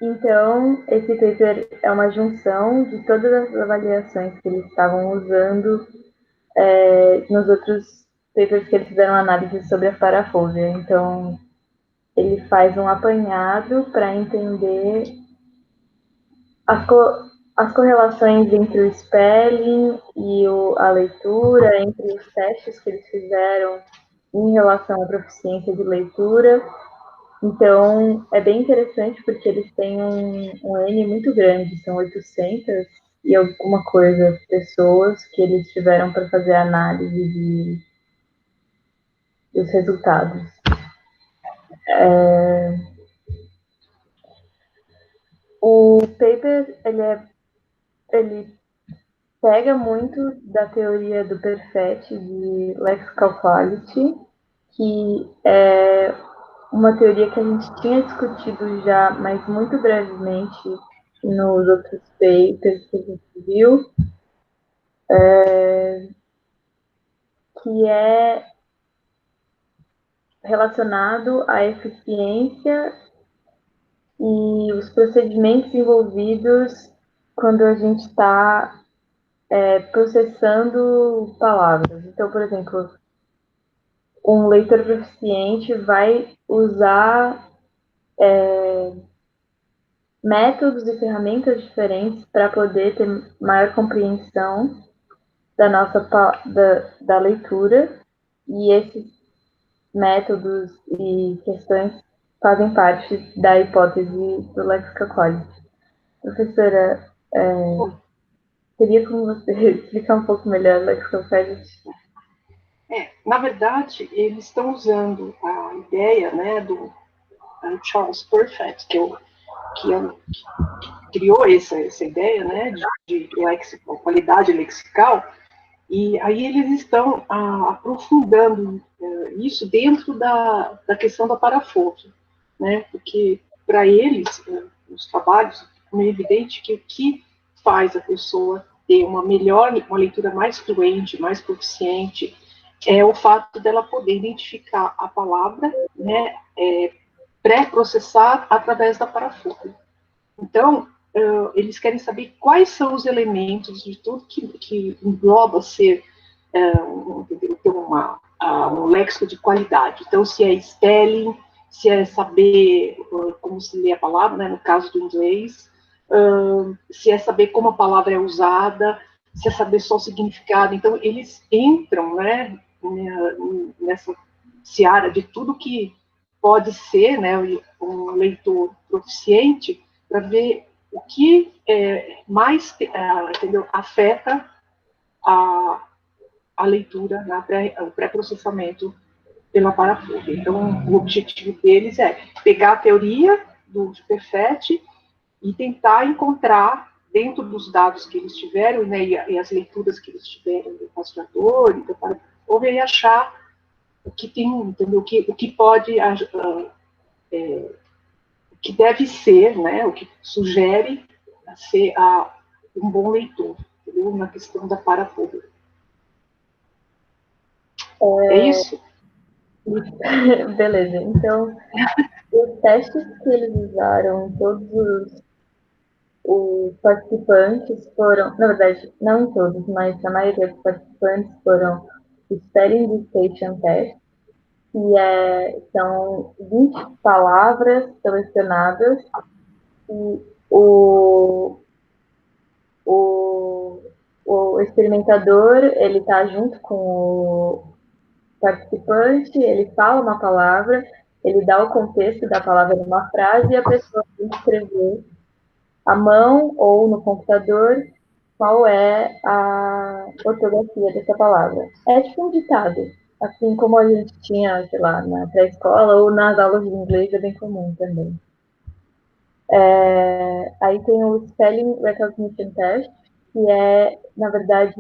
Então, esse paper é uma junção de todas as avaliações que eles estavam usando nos outros papers que eles fizeram análise sobre a parafobia. Então, ele faz um apanhado para entender as, as correlações entre o spelling e a leitura, entre os testes que eles fizeram em relação à proficiência de leitura. Então, é bem interessante porque eles têm um N muito grande, são 800 e alguma coisa pessoas que eles tiveram para fazer a análise dos resultados. O paper, ele pega muito da teoria do Perfetti de Lexical Quality, que é uma teoria que a gente tinha discutido já, mas muito brevemente nos outros papers que a gente viu, que é relacionado à eficiência e os procedimentos envolvidos quando a gente está processando palavras. Então, por exemplo, um leitor proficiente vai usar métodos e ferramentas diferentes para poder ter maior compreensão da nossa da leitura, e esses métodos e questões fazem parte da hipótese do Lexical Quality. Professora, teria como você explicar um pouco melhor o Lexical Quality? Na verdade, eles estão usando a ideia, né, do Charles Perfect, que criou essa ideia, né, de lexical, qualidade lexical, e aí eles estão aprofundando isso dentro da questão da parafobia, né, porque para eles, os trabalhos, é meio evidente que o que faz a pessoa ter uma leitura mais fluente, mais proficiente, é o fato dela poder identificar a palavra, né, pré-processar através da parafobia. Então, eles querem saber quais são os elementos de tudo que engloba ser ter um léxico de qualidade. Então, se é spelling, se é saber como se lê a palavra, né, no caso do inglês, se é saber como a palavra é usada, se é saber só o significado. Então, eles entram, né, nessa seara de tudo que pode ser, né, um leitor proficiente, para ver o que mais entendeu, afeta a leitura, o pré-processamento pela parafobia. Então, o objetivo deles é pegar a teoria do Perfetti e tentar encontrar, dentro dos dados que eles tiveram, né, e as leituras que eles tiveram do rastreador, e parafobia, e achar o que tem, entendeu? O que pode, o que deve ser, né, o que sugere ser um bom leitor, entendeu? Na questão da parafobia. É isso? Beleza, então, os testes que eles usaram, todos os participantes foram, na verdade, não em todos, mas a maioria dos participantes foram o Spelling Dictation Test, que são 20 palavras selecionadas e o, o experimentador, ele está junto com o participante, ele fala uma palavra, ele dá o contexto da palavra numa frase e a pessoa tem que escrever à mão ou no computador qual é a ortografia dessa palavra. É tipo um ditado, assim como a gente tinha, sei lá, na pré-escola ou nas aulas de inglês, é bem comum também. Aí tem o Spelling Recognition Test, que é, na verdade,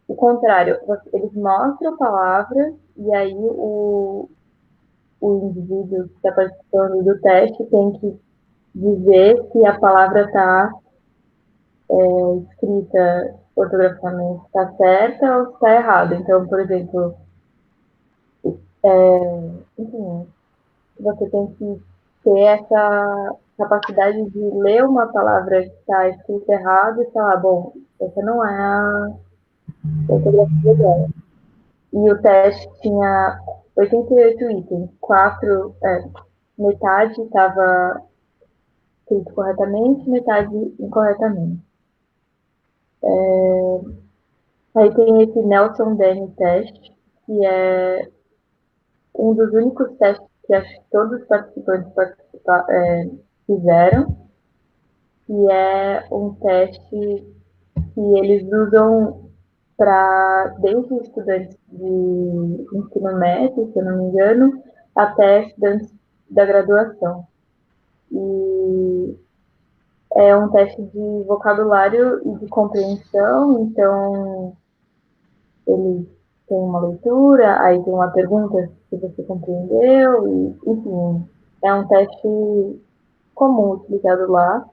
o contrário. Eles mostram a palavra e aí o indivíduo que está participando do teste tem que dizer se a palavra está escrita ortograficamente está certa ou está errada. Então, por exemplo, enfim, você tem que ter essa capacidade de ler uma palavra que está escrita errado e falar, bom, essa não é a ortografia dela. E o teste tinha 88 itens, metade estava escrito corretamente, metade incorretamente. Aí tem esse Nelson Denny teste, que é um dos únicos testes que acho que todos os participantes fizeram, que é um teste que eles usam para, desde estudantes de ensino médio, se eu não me engano, até estudantes da graduação. E é um teste de vocabulário e de compreensão, então ele tem uma leitura, aí tem uma pergunta se você compreendeu, e, enfim, é um teste comum utilizado lá,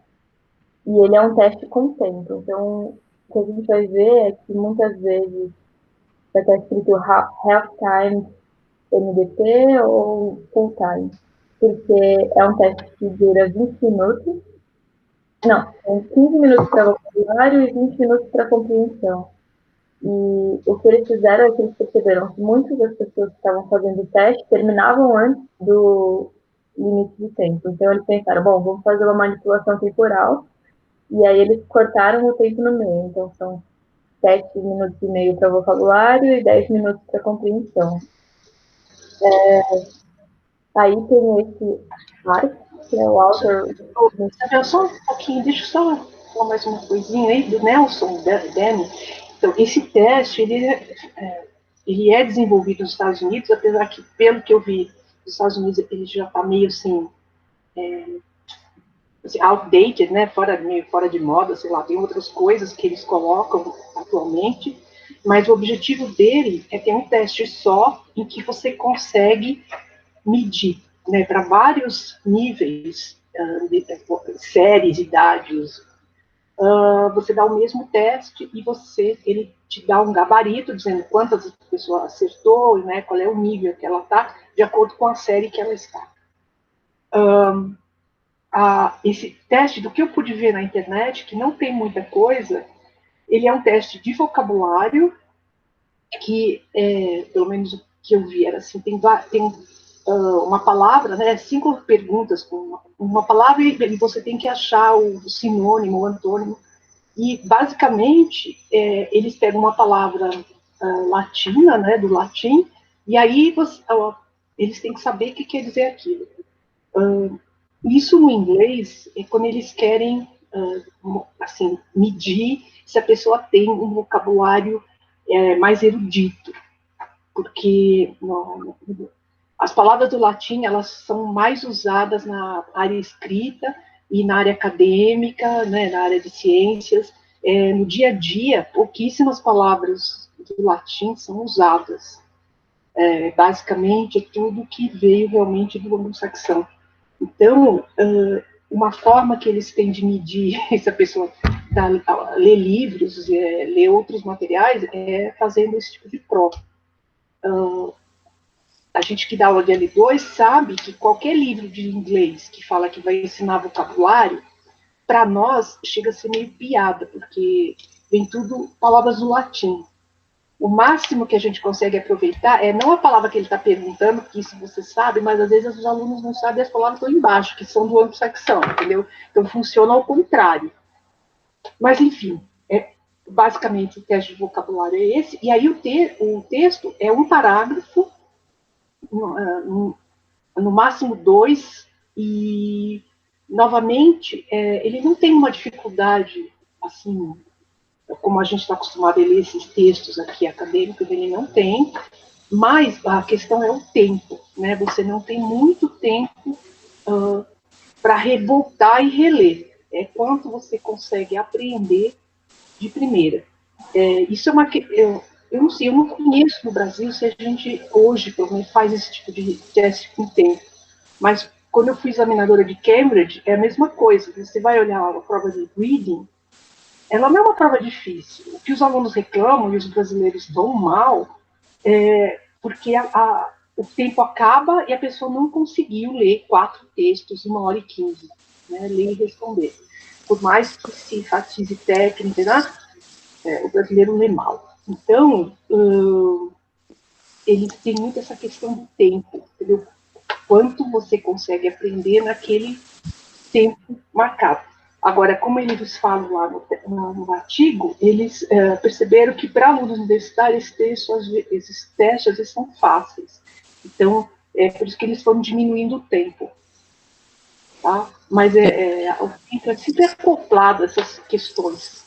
e ele é um teste com tempo. Então, o que a gente vai ver é que muitas vezes vai estar escrito half time MDP ou full time, porque é um teste que dura 20 minutos, não, são 15 minutos para vocabulário e 20 minutos para compreensão. E o que eles fizeram é que eles perceberam que muitas das pessoas que estavam fazendo o teste terminavam antes do limite de tempo. Então eles pensaram, bom, vamos fazer uma manipulação temporal, e aí eles cortaram o tempo no meio. Então são 7 minutos e meio para vocabulário e 10 minutos para compreensão. Aí tem esse Mark, que é o autor. Isabel, só um pouquinho, deixa eu só falar mais uma coisinha aí do Nelson Denny. Então, esse teste, ele é desenvolvido nos Estados Unidos, apesar que, pelo que eu vi, nos Estados Unidos ele já está meio assim, outdated, né? Meio fora de moda, sei lá, tem outras coisas que eles colocam atualmente, mas o objetivo dele é ter um teste só em que você consegue medir, né, para vários níveis, séries, idades, você dá o mesmo teste e ele te dá um gabarito dizendo quantas pessoas acertou, né, qual é o nível que ela está, de acordo com a série que ela está. Esse teste, do que eu pude ver na internet, que não tem muita coisa, ele é um teste de vocabulário, que, pelo menos o que eu vi, era assim, tem uma palavra, né, 5 perguntas com uma palavra e você tem que achar o sinônimo, o antônimo. E, basicamente, eles pegam uma palavra latina, né, do latim, e aí eles têm que saber o que quer dizer aquilo. Isso no inglês é quando eles querem assim, medir se a pessoa tem um vocabulário mais erudito, porque as palavras do latim elas são mais usadas na área escrita e na área acadêmica, né, na área de ciências. No dia a dia, pouquíssimas palavras do latim são usadas. Basicamente, é tudo que veio realmente do anglo-saxão. Então, uma forma que eles têm de medir se a pessoa lê livros, lê outros materiais, é fazendo esse tipo de prova. A gente que dá aula de L2 sabe que qualquer livro de inglês que fala que vai ensinar vocabulário, para nós chega a ser meio piada, porque vem tudo palavras do latim. O máximo que a gente consegue aproveitar é não a palavra que ele está perguntando, que isso você sabe, mas às vezes os alunos não sabem as palavras que estão embaixo, que são do anglo-saxão, entendeu? Então funciona ao contrário. Mas, enfim, basicamente o teste de vocabulário é esse, e aí o texto é um parágrafo, no máximo 2, e, novamente, ele não tem uma dificuldade, assim, como a gente está acostumado a ler esses textos aqui acadêmicos, ele não tem, mas a questão é o tempo, né? Você não tem muito tempo para revoltar e reler. É quanto você consegue aprender de primeira. Isso é uma... Eu não sei, eu não conheço no Brasil se a gente hoje, pelo menos, faz esse tipo de teste com tempo. Mas quando eu fui examinadora de Cambridge, é a mesma coisa. Você vai olhar a prova de reading, ela não é uma prova difícil. O que os alunos reclamam e os brasileiros estão mal porque o tempo acaba e a pessoa não conseguiu ler 4 textos, 1h15, né, ler e responder. Por mais que se enfatize técnica, né, o brasileiro lê mal. Então, eles têm muito essa questão do tempo, entendeu? Quanto você consegue aprender naquele tempo marcado. Agora, como eles falam lá no artigo, eles perceberam que para alunos universitários esses testes às vezes são fáceis. Então, é por isso que eles foram diminuindo o tempo. Tá? Mas o tempo é sempre acoplado a essas questões,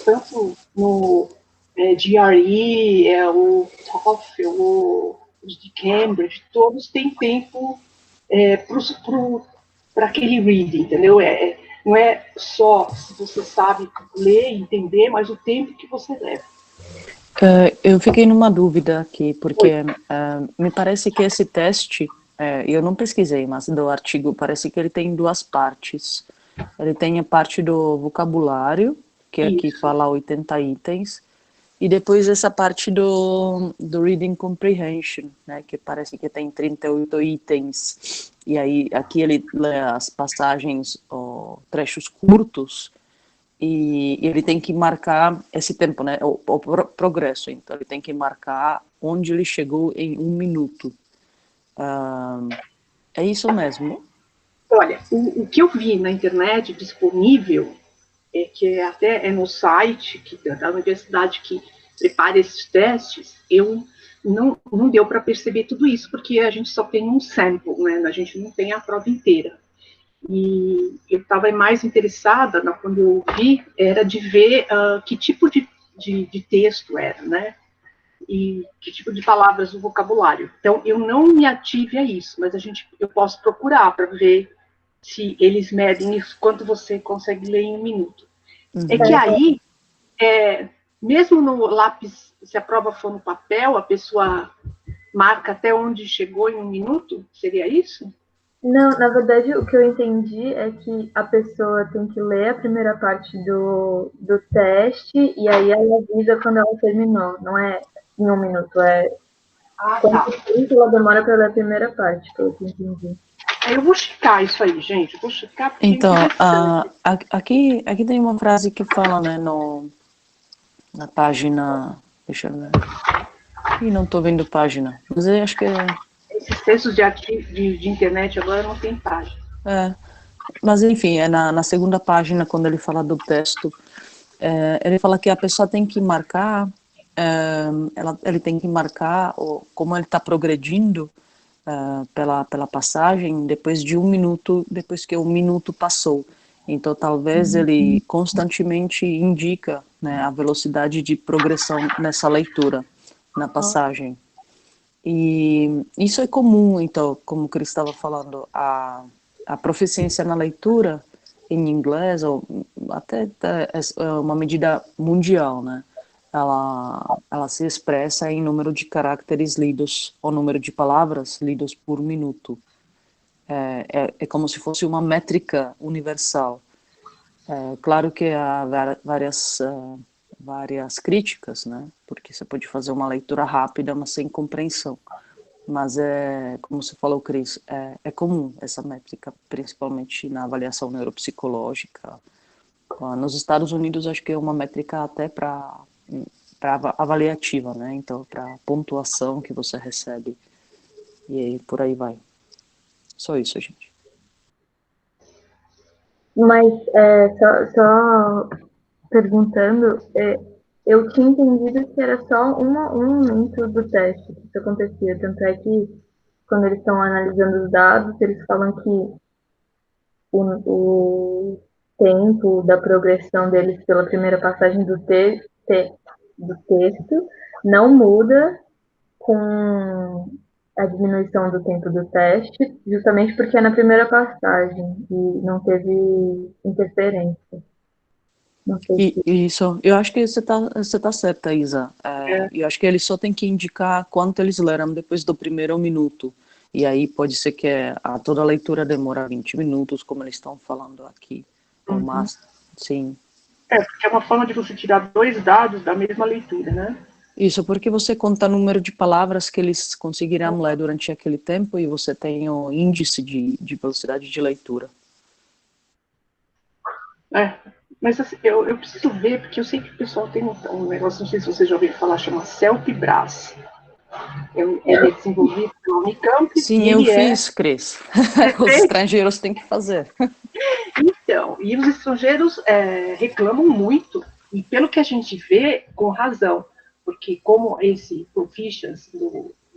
tanto no GRE, o TOEFL, os de Cambridge, todos têm tempo para aquele reading, entendeu? Não é só se você sabe ler e entender, mas o tempo que você leva. Eu fiquei numa dúvida aqui, porque me parece que esse teste, eu não pesquisei, mas do artigo parece que ele tem 2 partes. Ele tem a parte do vocabulário, que aqui fala 80 itens, e depois essa parte do Reading Comprehension, né, que parece que tem 38 itens. E aí aqui ele lê as passagens, trechos curtos, e ele tem que marcar esse tempo, né, o progresso. Então ele tem que marcar onde ele chegou em 1 minuto. É isso mesmo? Olha, o que eu vi na internet disponível, que até é no site da universidade que prepara esses testes, não deu para perceber tudo isso, porque a gente só tem um sample, né? A gente não tem a prova inteira. E eu estava mais interessada, quando eu vi, era de ver que tipo de texto era, né? E que tipo de palavras do vocabulário. Então, eu não me ative a isso, mas eu posso procurar para ver se eles medem isso, quanto você consegue ler em 1 minuto. É que aí, mesmo no lápis, se a prova for no papel, a pessoa marca até onde chegou em 1 minuto? Seria isso? Não, na verdade, o que eu entendi é que a pessoa tem que ler a primeira parte do teste e aí ela avisa quando ela terminou. Não é em 1 minuto, é quanto tempo ela demora para ler a primeira parte, pelo que eu entendi. Eu vou checar isso aí, gente. Eu vou checar porque então, é interessante. Aqui tem uma frase que fala, né, na página... Deixa eu ver. Ih, não estou vendo página. Mas eu acho que esses textos de internet agora não tem página. Mas enfim, na segunda página, quando ele fala do texto, ele fala que a pessoa tem que marcar, ele tem que marcar como ele está progredindo pela passagem depois de 1 minuto, depois que 1 minuto passou. Então, talvez ele constantemente indica, né, a velocidade de progressão nessa leitura, na passagem. E isso é comum, então, como o Cris estava falando, a proficiência na leitura em inglês, ou até é uma medida mundial, né? Ela se expressa em número de caracteres lidos, ou número de palavras lidos por minuto. É como se fosse uma métrica universal. Claro que há várias críticas, né? Porque você pode fazer uma leitura rápida, mas sem compreensão. Mas como você falou, Cris, é comum essa métrica, principalmente na avaliação neuropsicológica. Nos Estados Unidos, acho que é uma métrica até para avaliativa, né? Então, para pontuação que você recebe. E aí, por aí vai. Só isso, gente. Mas, só perguntando, eu tinha entendido que era só um momento do teste que isso acontecia. Tanto é que, quando eles estão analisando os dados, eles falam que o tempo da progressão deles pela primeira passagem do texto não muda com a diminuição do tempo do teste, justamente porque é na primeira passagem e não teve interferência. Não sei se... Isso, eu acho que você tá certa, Isa. Eu acho que eles só têm que indicar quanto eles leram depois do primeiro minuto. E aí pode ser que toda a leitura demora 20 minutos, como eles estão falando aqui. Ou mais, sim. Porque é uma forma de você tirar 2 dados da mesma leitura, né? Isso, porque você conta o número de palavras que eles conseguirão ler durante aquele tempo e você tem o índice de velocidade de leitura. Mas assim, eu preciso ver, porque eu sei que o pessoal tem um negócio, não sei se você já ouviu falar, chama CELP-BRAS. Ele é desenvolvido pela Unicamp Sim, e eu ele fiz, Cris. Os estrangeiros têm que fazer. Então, e os estrangeiros reclamam muito, e pelo que a gente vê, com razão, porque como esse Proficiency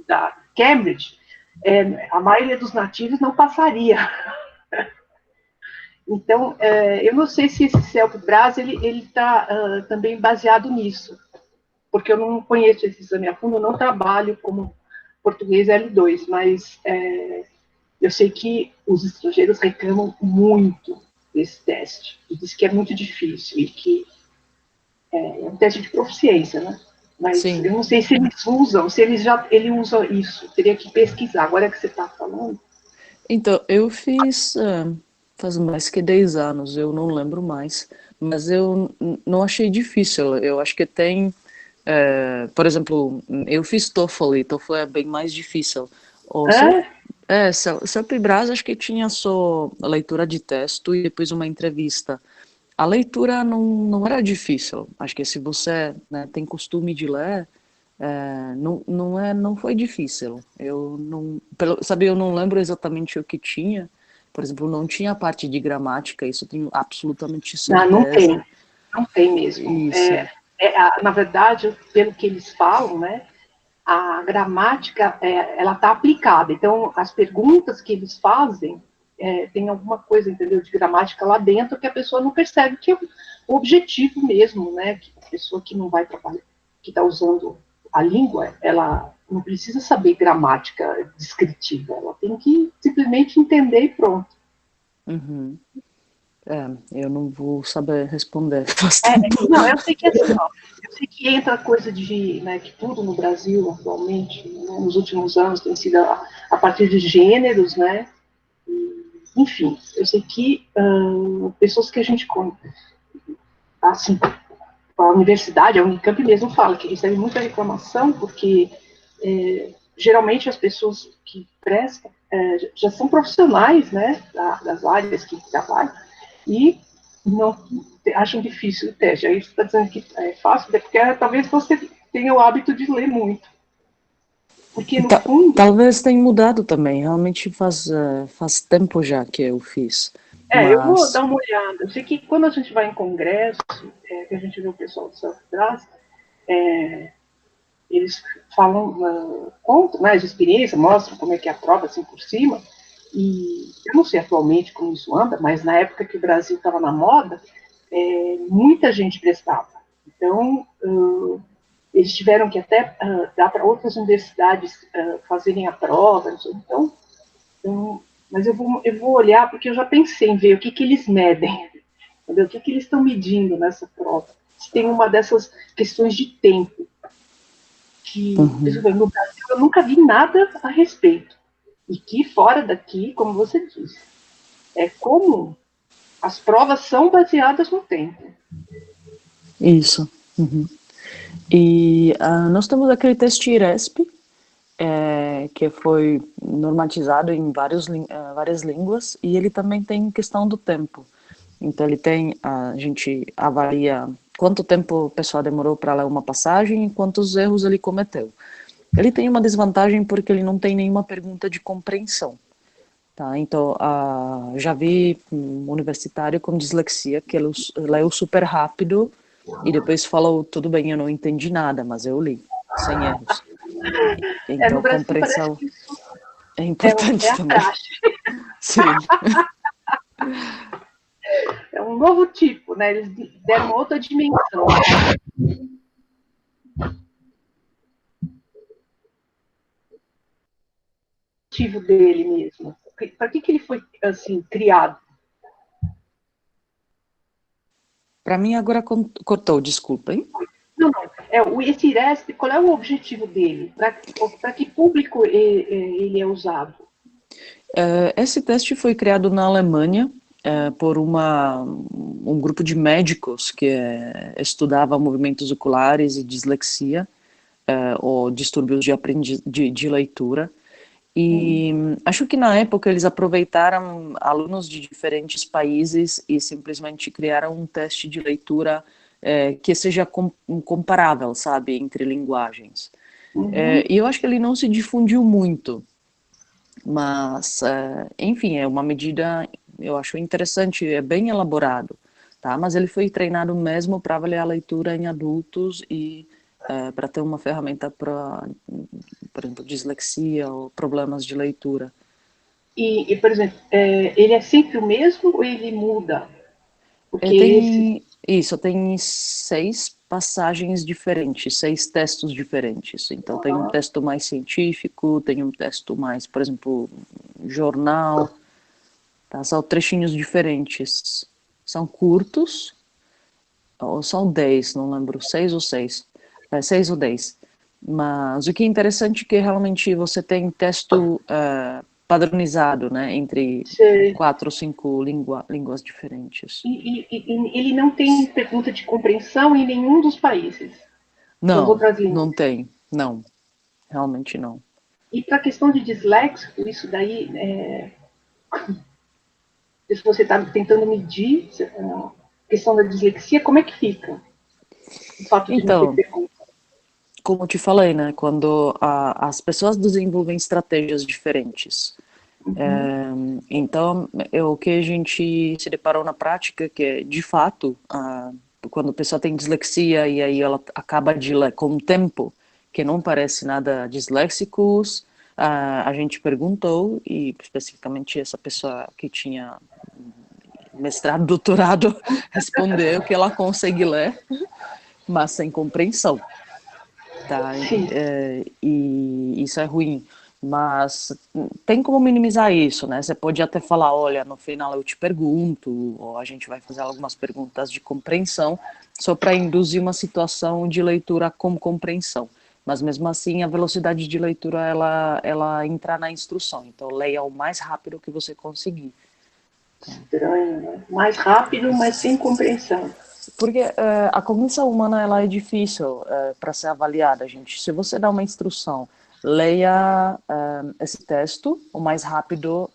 da Cambridge, a maioria dos nativos não passaria. Então, eu não sei se esse CELP-BRAS ele está também baseado nisso, porque eu não conheço esse exame a fundo, eu não trabalho como português L2, mas eu sei que os estrangeiros reclamam muito desse teste, e diz que é muito difícil, e que é um teste de proficiência, né? Mas Sim. eu não sei se eles usam, se ele usa isso, teria que pesquisar, agora que você está falando. Então, eu fiz faz mais que 10 anos, eu não lembro mais, mas eu não achei difícil. Eu acho que tem, por exemplo, eu fiz TOEFL e TOEFL é bem mais difícil. O CELP-BRAS acho que tinha só a leitura de texto e depois uma entrevista. A leitura não era difícil. Acho que se você, né, tem costume de ler, não foi difícil. Eu não, sabe, eu não lembro exatamente o que tinha. Por exemplo, não tinha a parte de gramática, isso eu tenho absolutamente Não certeza. não tem mesmo. Isso. Na verdade, pelo que eles falam, né, a gramática ela está aplicada. Então, as perguntas que eles fazem tem alguma coisa, entendeu, de gramática lá dentro que a pessoa não percebe, que é o objetivo mesmo, né, que a pessoa que não vai trabalhar, que está usando a língua, ela não precisa saber gramática descritiva, ela tem que simplesmente entender e pronto. Uhum. Eu não vou saber responder, faz tempo. Não, eu sei que é assim, ó, eu sei que entra coisa de, né, que tudo no Brasil atualmente, né, nos últimos anos tem sido a partir de gêneros, né, enfim, eu sei que pessoas que a gente assim, a universidade, a Unicamp mesmo fala que recebe muita reclamação porque geralmente as pessoas que prestam já são profissionais, né, das áreas que trabalham e não acham difícil o teste. Aí você está dizendo que é fácil, porque talvez você tenha o hábito de ler muito. Porque, no fundo... Talvez tenha mudado também, realmente faz tempo já que eu fiz. Eu vou dar Mas uma olhada. Eu sei que quando a gente vai em congresso, que a gente vê o pessoal do Self-Trust, eles falam, contam, né, de experiência, mostram como é que é a prova, assim, por cima, e eu não sei atualmente como isso anda, mas na época que o Brasil estava na moda, muita gente prestava. Então, eles tiveram que até dar para outras universidades fazerem a prova. Então, mas eu vou olhar, porque eu já pensei em ver o que eles medem, entendeu? O que eles estão medindo nessa prova. Se tem uma dessas questões de tempo, que no Brasil eu nunca vi nada a respeito. E que fora daqui, como você disse, é comum. As provas são baseadas no tempo. isso. E nós temos aquele teste IRESP, que foi normatizado em várias línguas, e ele também tem questão do tempo. Então a gente avalia quanto tempo a pessoa demorou para ler uma passagem e quantos erros ele cometeu. Ele tem uma desvantagem porque ele não tem nenhuma pergunta de compreensão. Tá? Então, já vi um universitário com dislexia que ele leu super rápido e depois falou, tudo bem, eu não entendi nada, mas eu li, sem erros. Então, No Brasil parece compreensão que isso é importante a também. praxe. Sim. É um novo tipo, né? Eles deram uma outra dimensão. O objetivo dele mesmo. Para que ele foi assim criado? Para mim, agora cortou, desculpa, hein? Não. Esse IRESP, qual é o objetivo dele? Para que público ele é usado? Esse teste foi criado na Alemanha por um grupo de médicos que estudava movimentos oculares e dislexia. ou distúrbios de leitura. E acho que na época eles aproveitaram alunos de diferentes países e simplesmente criaram um teste de leitura que seja comparável, sabe, entre linguagens. E eu acho que ele não se difundiu muito, mas, enfim, é uma medida, eu acho interessante, é bem elaborado, tá? Mas ele foi treinado mesmo para avaliar a leitura em adultos e para ter uma ferramenta para, por exemplo, dislexia ou problemas de leitura. Por exemplo, ele é sempre o mesmo ou ele muda? Porque Tem 6 passagens diferentes, 6 textos diferentes. Então tem um texto mais científico, tem um texto mais, por exemplo, jornal, tá? São trechinhos diferentes. São curtos, ou são 10, não lembro, 6 ou 6. 6 ou 10. Mas o que é interessante é que realmente você tem texto padronizado, né, entre 4 ou 5 línguas diferentes. E ele não tem pergunta de compreensão em nenhum dos países? Das Não, outras línguas? não tem. Não, realmente não. E para a questão de disléxico, isso daí, se você está tentando medir a questão da dislexia, como é que fica? O fato de não ter pergunta. Como eu te falei, né, quando as pessoas desenvolvem estratégias diferentes, então o que a gente se deparou na prática, que é, de fato, quando a pessoa tem dislexia e aí ela acaba de ler com um tempo que não parece nada disléxicos, a gente perguntou, e especificamente essa pessoa que tinha mestrado, doutorado, respondeu que ela consegue ler, mas sem compreensão. Tá? E isso é ruim, mas tem como minimizar isso, né? Você pode até falar, olha, no final eu te pergunto, ou a gente vai fazer algumas perguntas de compreensão, só para induzir uma situação de leitura com compreensão. Mas mesmo assim, a velocidade de leitura, ela entra na instrução. Então, leia o mais rápido que você conseguir. Estranho, né? Mais rápido, mas sem compreensão. Porque a cognição humana ela é difícil para ser avaliada, gente. Se você dá uma instrução, leia esse texto o mais rápido,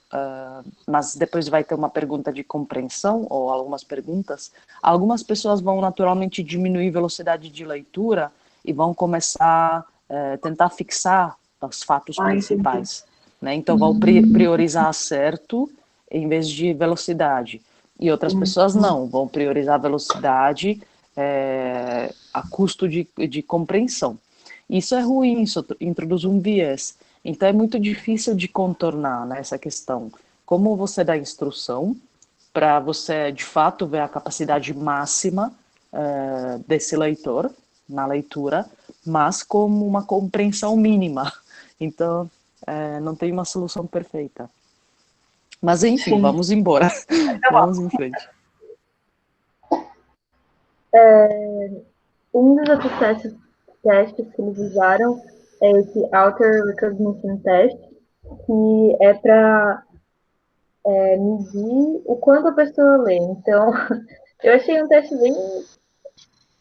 mas depois vai ter uma pergunta de compreensão ou algumas perguntas. Algumas pessoas vão naturalmente diminuir a velocidade de leitura e vão começar a tentar fixar os fatos principais. Né? Então, vão priorizar acerto em vez de velocidade. E outras pessoas não, vão priorizar a velocidade a custo de compreensão. Isso é ruim, isso introduz um viés. Então é muito difícil de contornar, né, essa questão. Como você dá instrução para você, de fato, ver a capacidade máxima desse leitor na leitura, mas como uma compreensão mínima. Então, não tem uma solução perfeita. Mas, enfim, vamos embora. Vamos em frente. Um dos outros testes que eles usaram é esse Outer Recognition Test, que é para medir o quanto a pessoa lê. Então, eu achei um teste bem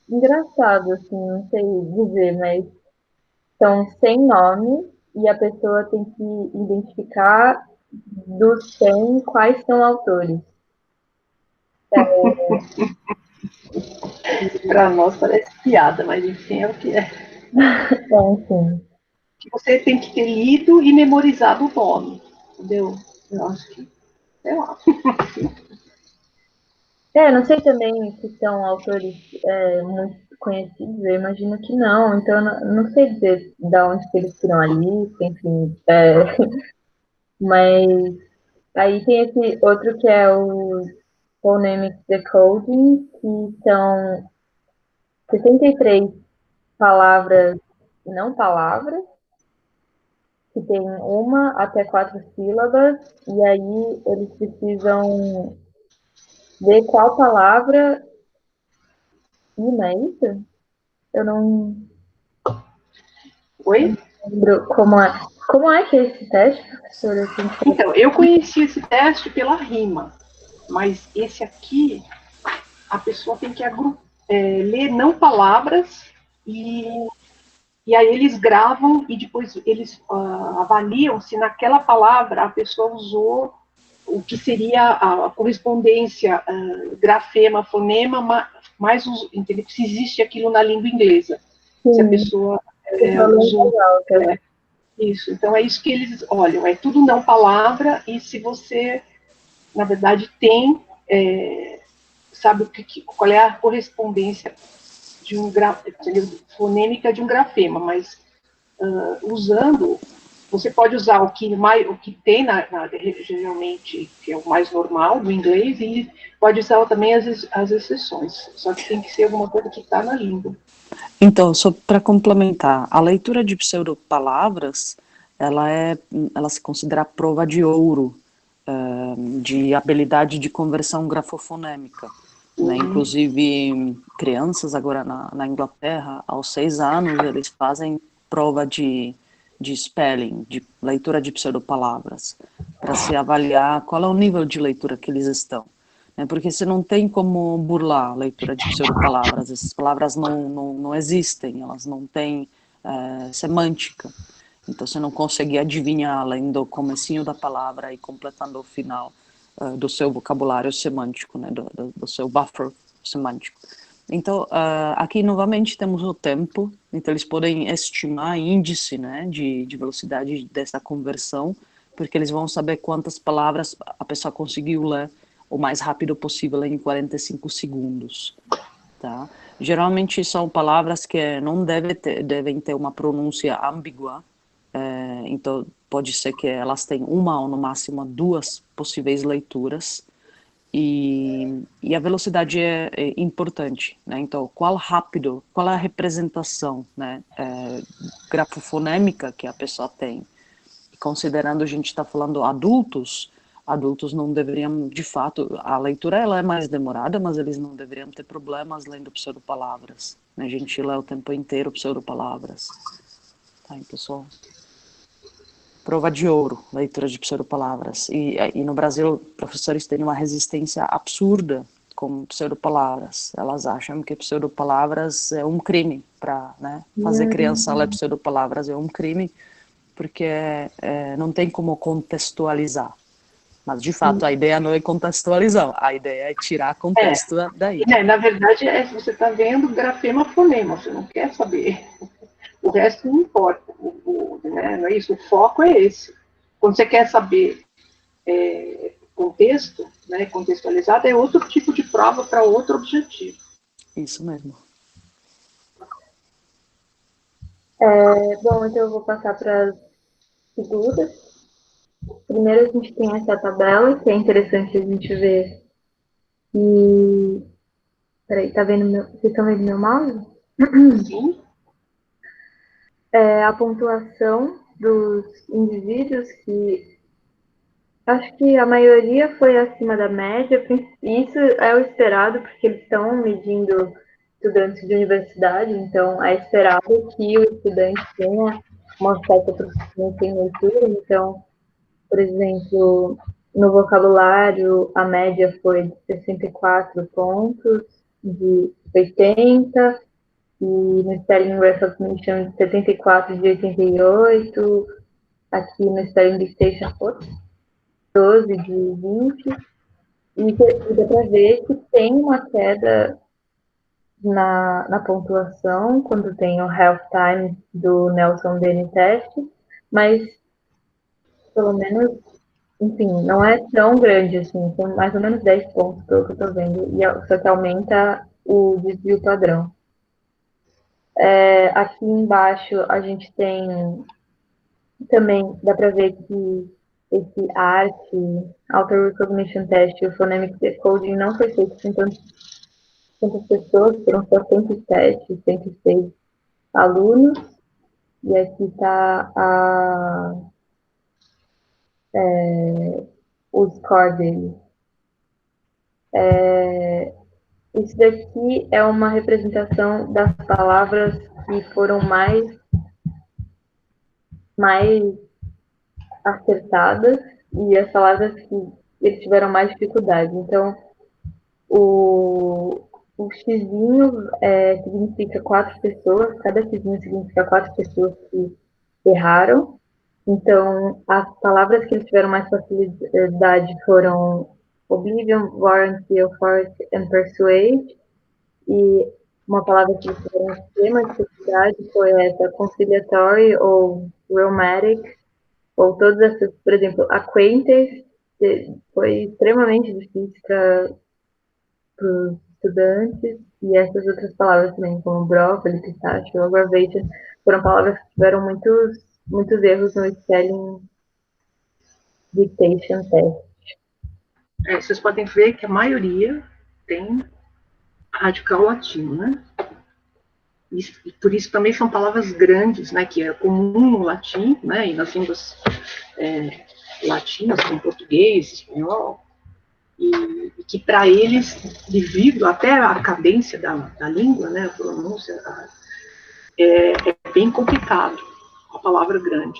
engraçado, assim, não sei dizer, mas são 100 nomes e a pessoa tem que identificar dos 100 quais são autores. Para nós parece piada, mas enfim, é o que é. Enfim. Que você tem que ter lido e memorizado o nome, entendeu? Eu acho que, sei lá. Não sei também se são autores muito conhecidos, eu imagino que não, então eu não sei dizer de onde que eles tiram a lista, enfim. Mas aí tem esse outro que é o Phonemic Decoding, que são 63 palavras e não palavras, que tem 1 até 4 sílabas, e aí eles precisam ver qual palavra. Não é isso? Eu não Oi? lembro como é. Como é que é esse teste, professora? Então, eu conheci esse teste pela rima, mas esse aqui, a pessoa tem que ler não palavras e e aí eles gravam e depois eles avaliam se naquela palavra a pessoa usou o que seria a correspondência grafema, fonema, mais entendeu? Se existe aquilo na língua inglesa. Sim. Se a pessoa usou. Isso, então é isso que eles olham, é tudo não palavra, e se você, na verdade, tem, sabe qual é a correspondência de fonêmica de um grafema, mas usando, você pode usar o que tem geralmente, que é o mais normal do inglês, e pode usar também as exceções, só que tem que ser alguma coisa que está na língua. Então, só para complementar, a leitura de pseudopalavras, ela se considera a prova de ouro de habilidade de conversão grafofonêmica. Né? Inclusive, crianças agora na Inglaterra, aos 6 anos, eles fazem prova de spelling, de leitura de pseudopalavras, para se avaliar qual é o nível de leitura que eles estão. Porque você não tem como burlar a leitura de pseudopalavras, essas palavras não existem, elas não têm semântica, então você não consegue adivinhar além do comecinho da palavra e completando o final do seu vocabulário semântico, né, do seu buffer semântico. Então, aqui novamente temos o tempo, então eles podem estimar índice, né, de velocidade dessa conversão, porque eles vão saber quantas palavras a pessoa conseguiu ler o mais rápido possível em 45 segundos. Tá? Geralmente são palavras que não devem ter uma pronúncia ambígua, então pode ser que elas tenham uma ou no máximo 2 possíveis leituras, e a velocidade é importante, né? Então, qual é a representação, né, grafofonêmica que a pessoa tem? Considerando a gente está falando adultos não deveriam, de fato, a leitura ela é mais demorada, mas eles não deveriam ter problemas lendo pseudopalavras. Né? A gente lê o tempo inteiro pseudopalavras. Tá, hein, pessoal? Prova de ouro, leitura de pseudopalavras. E no Brasil, professores têm uma resistência absurda com pseudopalavras. Elas acham que pseudopalavras é um crime, para, né, fazer criança ler pseudopalavras é um crime, porque não tem como contextualizar. Mas, de fato, a ideia não é contextualizar, a ideia é tirar contexto daí. Na verdade, você está vendo grafema fonema, você não quer saber. O resto não importa. Né? Não é isso? O foco é esse. Quando você quer saber contexto, né, contextualizado, é outro tipo de prova para outro objetivo. Isso mesmo. Bom, então eu vou passar para as figuras. Primeiro a gente tem essa tabela, que é interessante a gente ver. Peraí, tá vendo vocês estão vendo meu mouse? Sim. A pontuação dos indivíduos, que acho que a maioria foi acima da média. Isso é o esperado, porque eles estão medindo estudantes de universidade, então é esperado que o estudante tenha uma certa proficiência em leitura. Então, por exemplo, no vocabulário, a média foi de 64 pontos, de 80, e no Spelling Recognition de 74 de 88, aqui no Spelling Dictation 12 de 20, e dá para ver que tem uma queda na pontuação quando tem o Half Time do Nelson Dene Test, mas pelo menos, enfim, não é tão grande assim, são mais ou menos 10 pontos pelo que eu estou vendo, só que aumenta o desvio padrão. Aqui embaixo a gente tem também, dá para ver que esse ART, Auto Recognition Test, o Phonemic Decoding não foi feito com tantas pessoas, foram só 107, 106 alunos, e aqui está o score dele. Isso daqui é uma representação das palavras que foram mais acertadas e as palavras que eles tiveram mais dificuldade. Então, o xizinho significa 4 pessoas, cada xizinho significa 4 pessoas que erraram. Então, as palavras que eles tiveram mais facilidade foram Oblivion, Warranty, Authority and Persuade. E uma palavra que eles tiveram extrema dificuldade foi essa Conciliatory ou Romantic, ou todas essas, por exemplo, Acquaintance, foi extremamente difícil para os estudantes, e essas outras palavras também, como brócolis, pistache, aggravation, foram palavras que tiveram muitos erros no spelling dictation test. Vocês podem ver que a maioria tem radical latino, né? E por isso também são palavras grandes, né? Que é comum no latim, né? E nas línguas latinas, como português, espanhol, e que para eles, devido até à cadência da língua, né? A pronúncia, é bem complicado a palavra grande.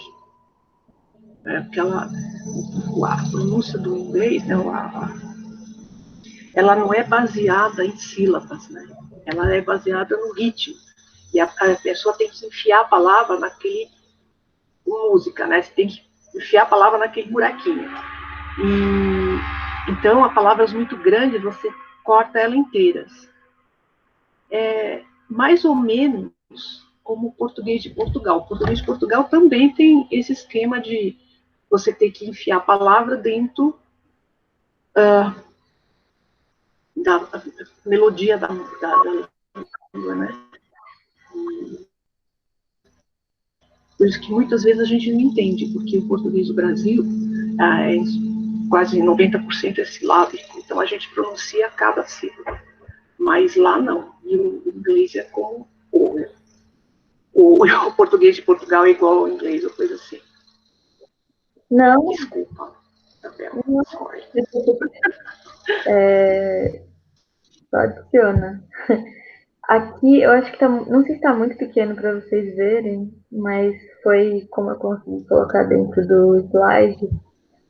Porque a pronúncia do inglês, né? Ela não é baseada em sílabas, né? Ela é baseada no ritmo. E a pessoa tem que enfiar a palavra naquele... música, né? Você tem que enfiar a palavra naquele buraquinho. E, então, a palavras muito grandes, você corta ela inteiras. Mais ou menos como o português de Portugal. O português de Portugal também tem esse esquema de você ter que enfiar a palavra dentro da melodia da língua, né? Por isso que muitas vezes a gente não entende, porque o português do Brasil quase 90% é silábico, então a gente pronuncia cada sílaba. Mas lá não. E o inglês é como o português de Portugal é igual ao inglês, ou coisa assim. Não. Desculpa, Isabel. Sorry. Só adiciona. Aqui, eu acho que tá, não sei se está muito pequeno para vocês verem, mas foi como eu consegui colocar dentro do slide.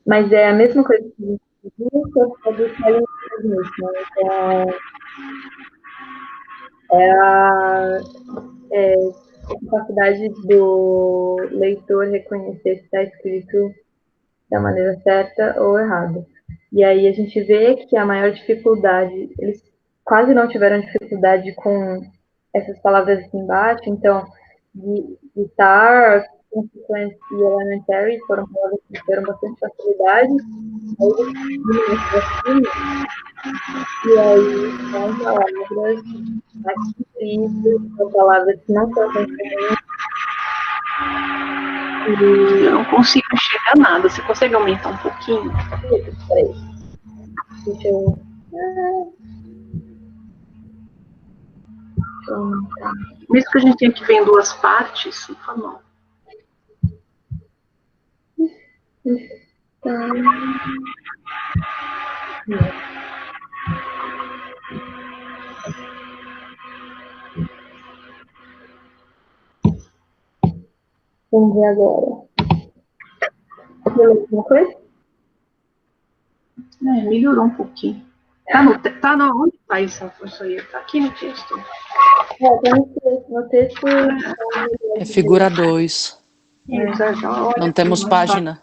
Mas é a mesma coisa que a gente viu, só que do Silent Business, né? É a capacidade do leitor reconhecer se está escrito da maneira certa ou errada. E aí a gente vê que a maior dificuldade, eles quase não tiveram dificuldade com essas palavras aqui embaixo, então, guitar, consequence e elementary foram palavras que tiveram bastante facilidade, e aí são palavras aqui difíceis, são palavras que não são tão comuns. Eu não consigo enxergar nada. Você consegue aumentar um pouquinho? Peraí. Deixa eu aumentar. Mesmo que a gente tenha que ver em duas partes, não faz mal. Vamos ver agora. Você leu alguma coisa? Melhorou um pouquinho. Tá onde tá isso aí? Tá aqui no texto. Tá no texto. É figura 2. Não temos página.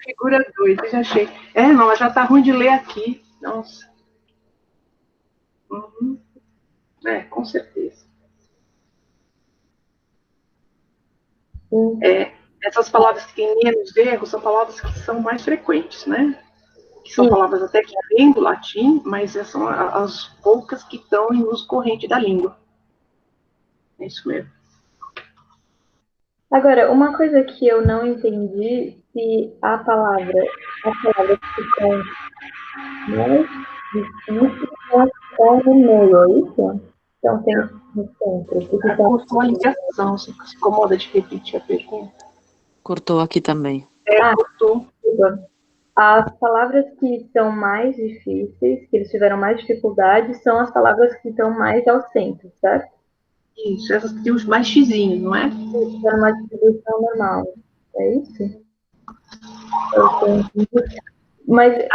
Figura 2, eu já achei. Não, mas já tá ruim de ler aqui. Nossa. Uhum. Com certeza. Essas palavras que têm menos erros são palavras que são mais frequentes, né? Que são palavras até que vêm do latim, mas são as poucas que estão em uso corrente da língua. É isso mesmo. Agora, uma coisa que eu não entendi, se as palavras que são mais difíceis estão no meio, é isso? Então tem no centro. Cortou a ligação, você se incomoda de repetir a pergunta? Cortou aqui também. Cortou. As palavras que são mais difíceis, que eles tiveram mais dificuldade, são as palavras que estão mais ao centro, certo? Isso, essas que tem os mais xizinhos, não é? Tiveram uma distribuição normal. É isso? Mas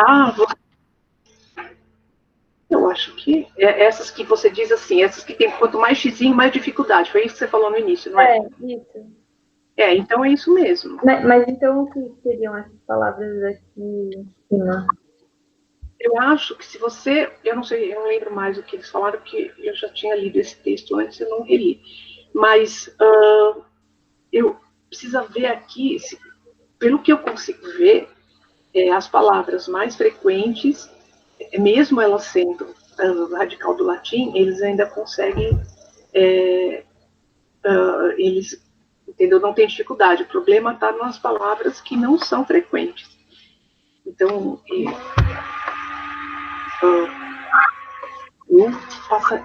Eu acho que essas que você diz assim, essas que tem quanto mais xizinho, mais dificuldade. Foi isso que você falou no início, não é? Isso. Então é isso mesmo. Mas então o que seriam essas palavras aqui em cima? Eu acho que se você, eu não sei, eu não lembro mais o que eles falaram, porque eu já tinha lido esse texto antes, eu não reli. Mas eu preciso ver aqui, pelo que eu consigo ver, as palavras mais frequentes, mesmo elas sendo radical do latim, eles ainda conseguem, eles, entendeu? Não tem dificuldade. O problema está nas palavras que não são frequentes. Então, eu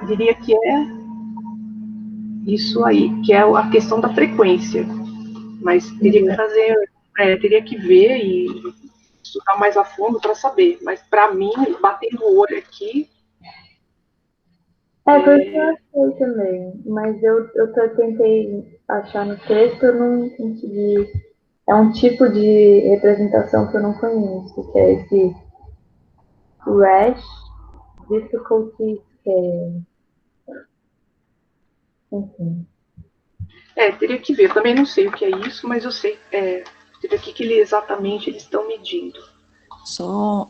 diria que é isso aí, que é a questão da frequência. Mas teria que fazer, teria que ver e estudar mais a fundo para saber. Mas para mim, batendo o olho aqui. Foi o que eu achei também. Mas eu tentei achar no texto, eu não consegui. É um tipo de representação que eu não conheço, que é esse rash difficulty scale. Enfim. Teria que ver. Eu também não sei o que é isso, mas eu sei o que exatamente eles estão medindo. Só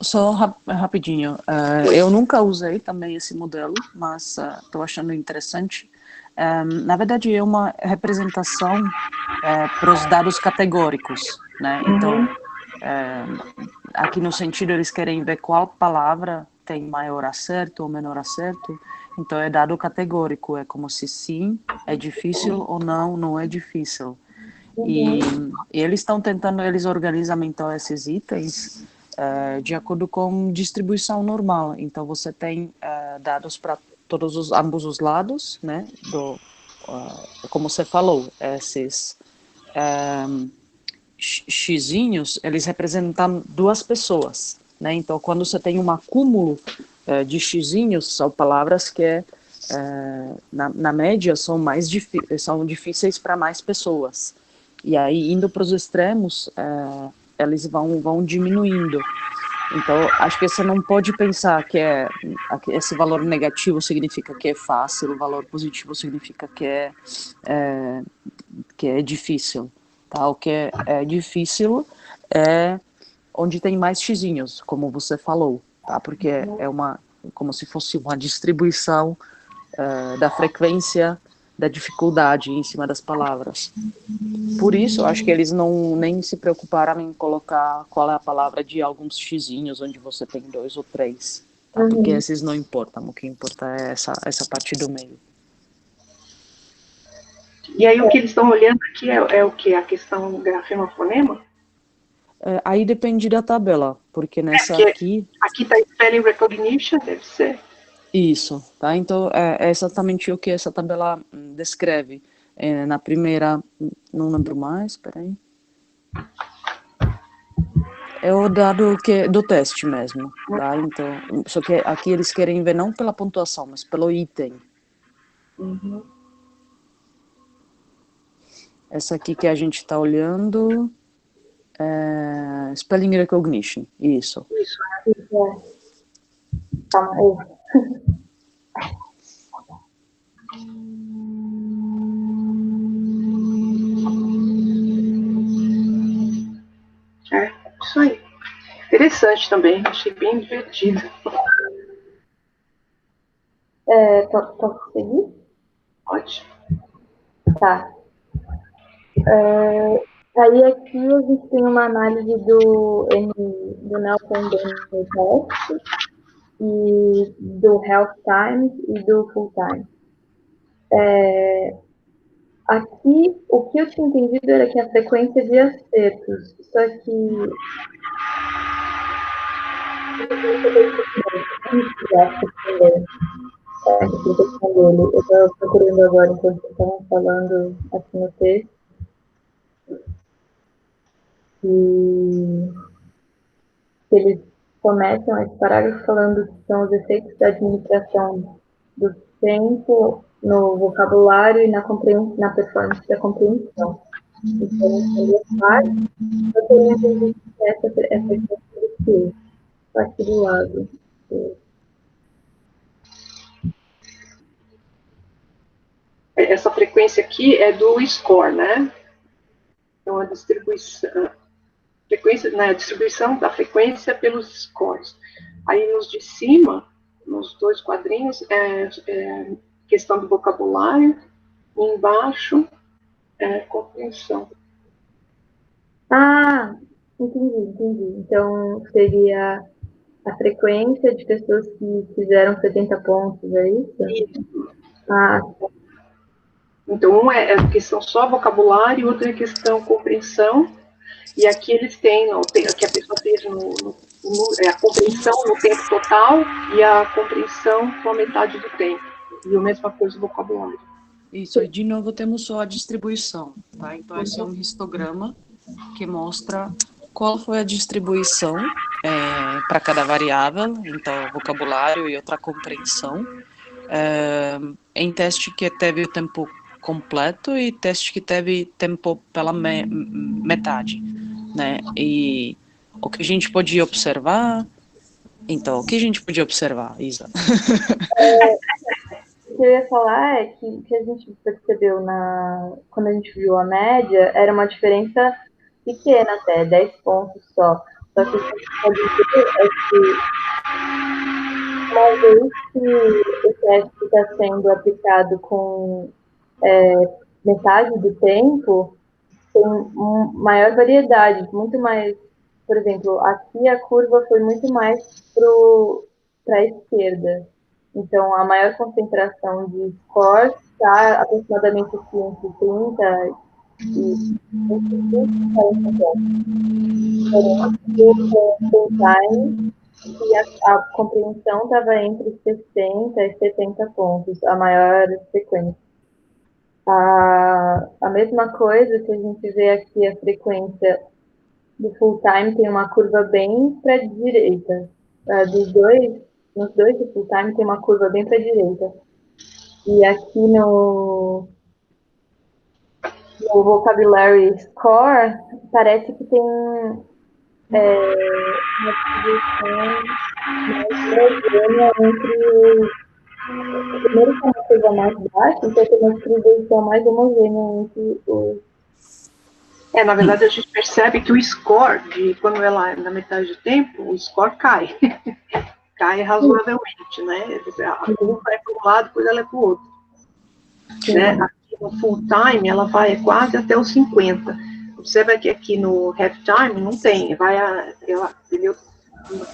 rapidinho. Eu nunca usei também esse modelo, mas estou achando interessante. Na verdade, é uma representação para os dados categóricos, né? Então, aqui no sentido, eles querem ver qual palavra tem maior acerto ou menor acerto. Então, é dado categórico. É como se sim, é difícil ou não, não é difícil. E eles estão tentando, eles organizam então esses itens de acordo com distribuição normal. Então você tem dados para ambos os lados, né? Como você falou, esses xizinhos, eles representam duas pessoas, né? Então quando você tem um acúmulo de xizinhos, são palavras que na média são são difíceis para mais pessoas. E aí, indo para os extremos, eles vão diminuindo. Então, acho que você não pode pensar que esse valor negativo significa que é fácil, o valor positivo significa que é difícil. Tá? O que é difícil é onde tem mais xizinhos, como você falou, tá? Porque como se fosse uma distribuição da frequência da dificuldade em cima das palavras. Por isso, eu acho que eles nem se preocuparam em colocar qual é a palavra de alguns xizinhos, onde você tem 2 ou 3, tá? Porque esses não importam, o que importa é essa parte do meio. E aí o que eles estão olhando aqui é o que? A questão grafema-fonema? Aí depende da tabela, porque nessa aqui... Aqui está Spelling Recognition, deve ser. Isso, tá? Então, é exatamente o que essa tabela descreve. Na primeira, não lembro mais, peraí. É o dado do teste mesmo, tá? Então, só que aqui eles querem ver não pela pontuação, mas pelo item. Essa aqui que a gente está olhando é Spelling Recognition, isso. Isso. Calma aí. Isso aí. Interessante também, achei bem divertido. Posso seguir? Pode. Tá. Aí aqui a gente tem uma análise do Nelson Test e do Health Times e do Full Time. Aqui, o que eu tinha entendido era que a frequência de acertos, só que eu estava procurando agora enquanto vocês estavam falando aqui no texto. E eles começam esse parágrafo falando que são os efeitos da administração do tempo no vocabulário e na performance da compreensão. Então, tem duas partes, eu tenho entendido essa questão do que aqui do lado. essa frequência aqui é do score, né? Então, a distribuição da frequência pelos scores. Aí, nos de cima, nos dois quadrinhos, questão do vocabulário, e embaixo, compreensão. Ah, entendi. Então, seria a frequência de pessoas que fizeram 70 pontos, é isso? Isso. Ah, então, um é questão só vocabulário, outro é questão compreensão, e aqui eles têm que a pessoa fez a compreensão no tempo total e a compreensão com a metade do tempo. E a mesma coisa o vocabulário. Isso, aí de novo temos só a distribuição, tá? Então esse é um histograma que mostra qual foi a distribuição para cada variável, então vocabulário e outra compreensão, em teste que teve o tempo completo e teste que teve tempo pela metade, né? E o que a gente podia observar, então, o que a gente podia observar, Isa? O que eu ia falar é que o que a gente percebeu quando a gente viu a média era uma diferença pequena até, 10 pontos só. Só que o que a gente pode dizer é que uma vez que o teste está sendo aplicado com metade do tempo, tem maior variedade, muito mais. Por exemplo, aqui a curva foi muito mais para a esquerda. Então, a maior concentração de scores está aproximadamente aqui entre 30 e 40 pontos. O time e a compreensão estava entre 60 e 70 pontos, a maior frequência. A mesma coisa que a gente vê aqui, a frequência do full time tem uma curva bem para a direita. Nos dois do full time tem uma curva bem para a direita. E aqui no vocabulary score, parece que tem uma distribuição mais homogênea entre primeiro tem uma curva mais baixa, então tem uma distribuição mais homogênea entre os. Na verdade, a gente percebe que o score, quando ela é na metade do tempo, o score cai. Cai razoavelmente, né? A curva é para um lado, depois ela é para o outro. Né? Aqui no full time, ela vai quase até os 50. Observa que aqui no half time não tem. Entendeu?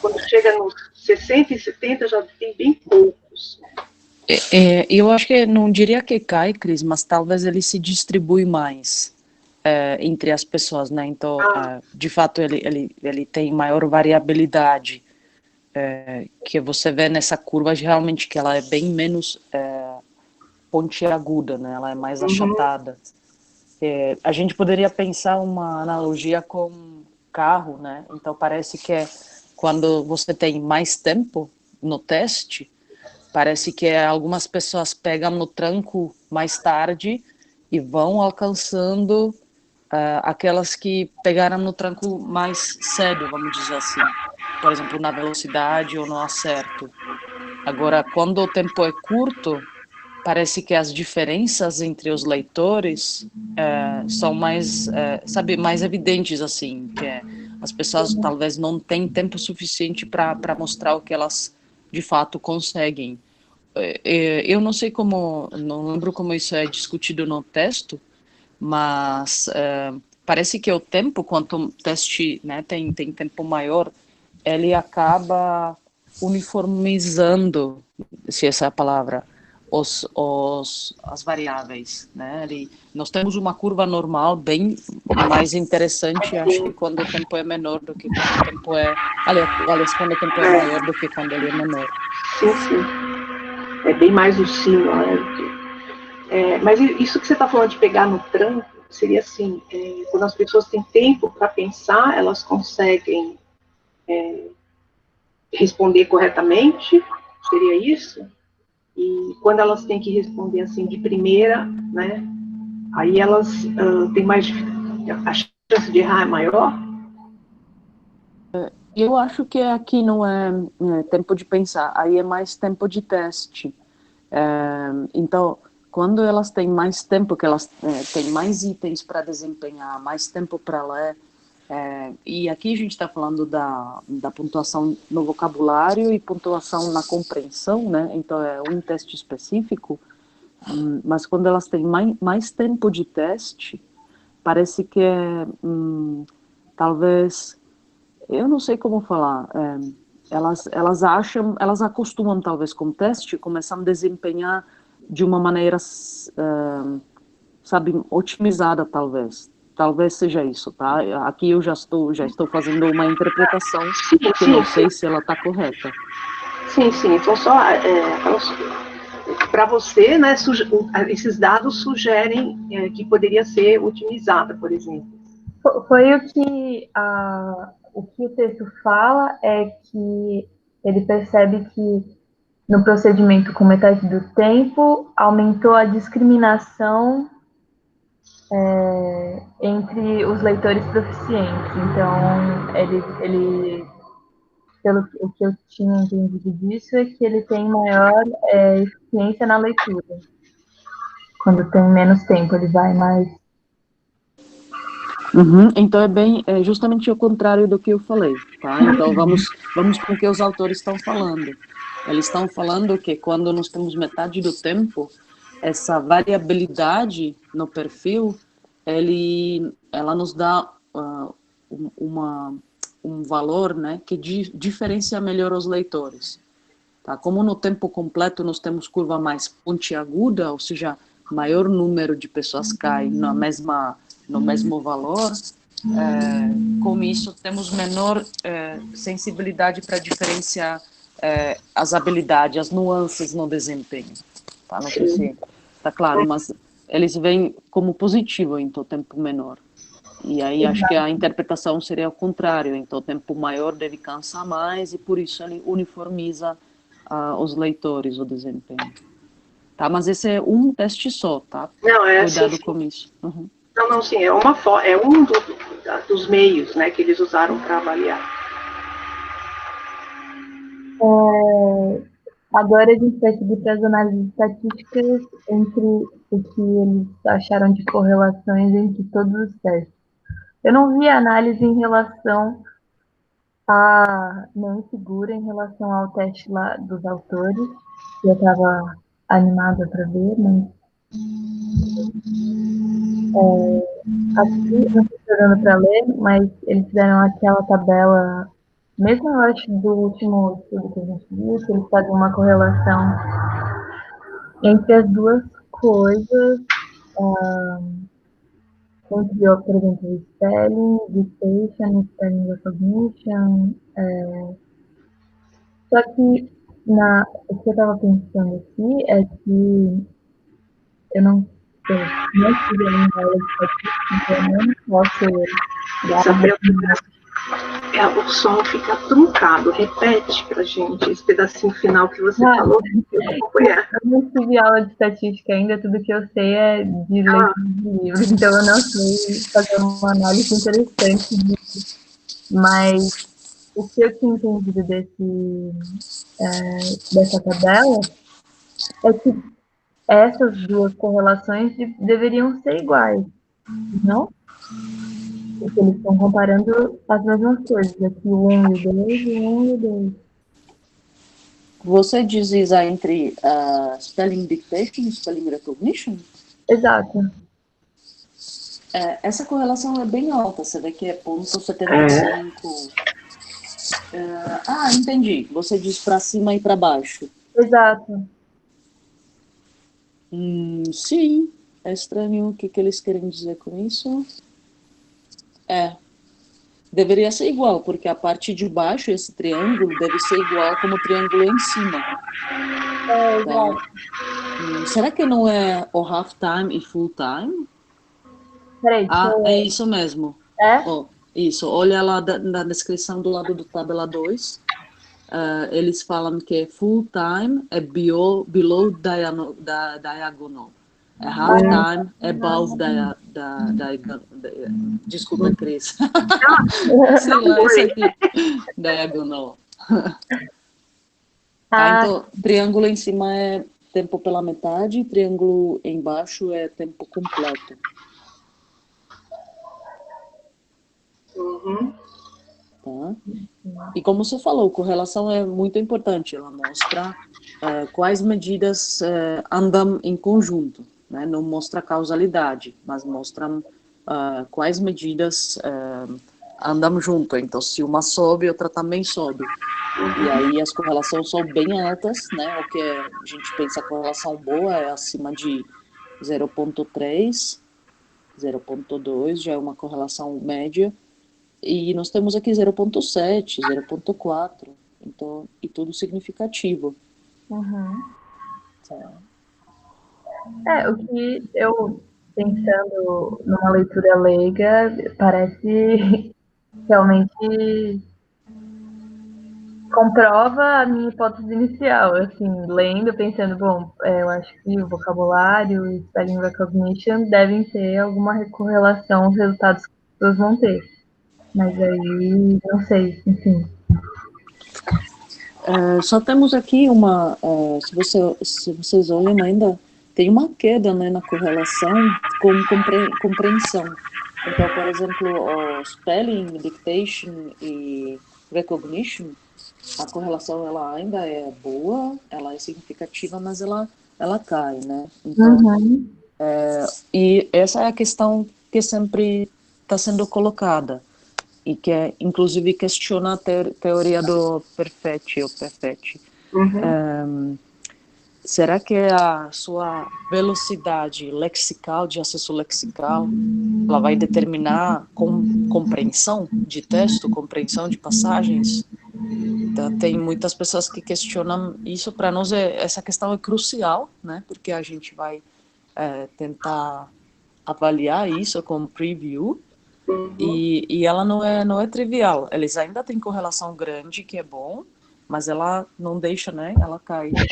Quando chega nos 60 e 70, já tem bem poucos. Eu acho que não diria que cai, Cris, mas talvez ele se distribui mais entre as pessoas, né? Então, de fato, ele tem maior variabilidade que você vê nessa curva, realmente que ela é bem menos pontiaguda, né? Ela é mais achatada. A gente poderia pensar uma analogia com carro, né? Então, parece que quando você tem mais tempo no teste, parece que algumas pessoas pegam no tranco mais tarde e vão alcançando aquelas que pegaram no tranco mais cedo, vamos dizer assim. Por exemplo, na velocidade ou no acerto. Agora, quando o tempo é curto, parece que as diferenças entre os leitores são mais, mais evidentes, assim, que as pessoas talvez não têm tempo suficiente para mostrar o que elas de fato conseguem. Eu não sei não lembro como isso é discutido no texto, mas parece que o tempo, quanto o teste, né, tem tempo maior, ele acaba uniformizando, se essa é a palavra, as variáveis, né? Nós temos uma curva normal bem mais interessante, acho que quando o tempo é menor do que quando o tempo aliás, quando o tempo é maior do que quando ele é menor. Sim. É bem mais o sino, né? Mas isso que você está falando de pegar no tranco, seria assim, quando as pessoas têm tempo para pensar, elas conseguem responder corretamente, seria isso? E quando elas têm que responder assim de primeira, né? Aí elas têm mais dificuldade, a chance de errar é maior? Eu acho que aqui não é tempo de pensar, aí é mais tempo de teste. Então, quando elas têm mais tempo, que elas têm mais itens para desempenhar, mais tempo para ler, e aqui a gente está falando da pontuação no vocabulário e pontuação na compreensão, né? Então é um teste específico, mas quando elas têm mais tempo de teste, parece que talvez, eu não sei como falar, elas acostumam talvez com o teste, começam a desempenhar de uma maneira, sabe, otimizada talvez seja isso, tá? Aqui eu já estou fazendo uma interpretação que não sei se ela está correta. Sim, então só para você, né, esses dados sugerem que poderia ser otimizada, por exemplo. Foi o que o texto fala é que ele percebe que no procedimento com metade do tempo aumentou a discriminação entre os leitores proficientes. Então, ele pelo que eu tinha entendido disso, é que ele tem maior eficiência na leitura. Quando tem menos tempo, ele vai mais. Então é justamente o contrário do que eu falei, tá? Então vamos com o que os autores estão falando. Eles estão falando que quando nós temos metade do tempo, essa variabilidade no perfil, ela nos dá um valor, né, que diferencia melhor os leitores. Tá? Como no tempo completo nós temos curva mais pontiaguda, ou seja, maior número de pessoas cai no mesmo valor, com isso temos menor sensibilidade para diferenciar as habilidades, as nuances no desempenho. Tá? Não sei se está claro, mas eles veem como positivo, então, tempo menor. E aí acho que a interpretação seria o contrário, então o tempo maior deve cansar mais e por isso ele uniformiza os leitores, o desempenho. Tá? Mas esse é um teste só, tá? Não, Cuidado com isso. Uhum. Não, sim, é um dos meios, né, que eles usaram para avaliar. Agora a gente vai seguir para as análises estatísticas entre o que eles acharam de correlações entre todos os testes. Eu não vi análise em relação nem segura em relação ao teste lá dos autores, que eu estava animada para ver, mas aqui não estou dando para ler, mas eles fizeram aquela tabela, mesmo eu acho do último estudo que a gente viu, que eles fazem uma correlação entre as duas coisas, entre, por exemplo, o spelling, dictation, spelling recognition. Só que o que eu estava pensando aqui é que eu não tive ainda aula de estatística, então eu não posso Isabel, o som fica truncado. Repete pra gente esse pedacinho final que você falou. Eu não tive aula de estatística ainda, tudo que eu sei é de leitura de livros, então eu não sei fazer uma análise interessante disso. Mas o que eu tinha entendido dessa tabela é que essas duas correlações deveriam ser iguais, não? Porque eles estão comparando as mesmas coisas, aqui o 1 e o 2, o 1 e o 2. Você diz isso entre spelling dictation e spelling recognition? Exato. Essa correlação é bem alta, você vê que é 0,75. Entendi. Você diz para cima e para baixo. Exato. Sim. É estranho o que eles querem dizer com isso. Deveria ser igual, porque a parte de baixo, esse triângulo, deve ser igual como o triângulo em cima. Exato. Será que não é o half-time e full-time? Peraí, É isso mesmo. Isso, olha lá na descrição do lado do tabela 2. Eles falam que full-time é below diagonal. Half-time above desculpa, Cris. Sei lá, isso aqui. Diagonal. Então, triângulo em cima é tempo pela metade, e triângulo embaixo é tempo completo. Uhum. Tá? E como você falou, correlação é muito importante, ela mostra quais medidas andam em conjunto, né? Não mostra causalidade, mas mostra quais medidas andam junto. Então, se uma sobe, outra também sobe. E aí as correlações são bem altas, né? O que a gente pensa a correlação boa é acima de 0,3, 0,2 já é uma correlação média. E nós temos aqui 0,7, 0,4, então, e tudo significativo. Uhum. Tá. O que eu, pensando numa leitura leiga, parece realmente comprova a minha hipótese inicial, assim, lendo, pensando, bom, eu acho que o vocabulário e spelling recognition devem ter alguma correlação aos resultados que as pessoas vão ter. Mas aí, não sei, enfim. Só temos aqui se vocês olham ainda, tem uma queda, né, na correlação com compreensão. Então, por exemplo, o spelling, dictation e recognition, a correlação ela ainda é boa, ela é significativa, mas ela cai, né? Então, Uhum. e essa é a questão que sempre está sendo colocada e que é, inclusive, questiona a teoria do perfetti ou perfetti. Uhum. Será que a sua velocidade lexical, de acesso lexical, ela vai determinar compreensão de texto, compreensão de passagens? Então, tem muitas pessoas que questionam isso. Para nós, essa questão é crucial, né? Porque a gente vai tentar avaliar isso como preview, e ela não é trivial. Eles ainda têm correlação grande, que é bom, mas ela não deixa, né? Ela cai, ela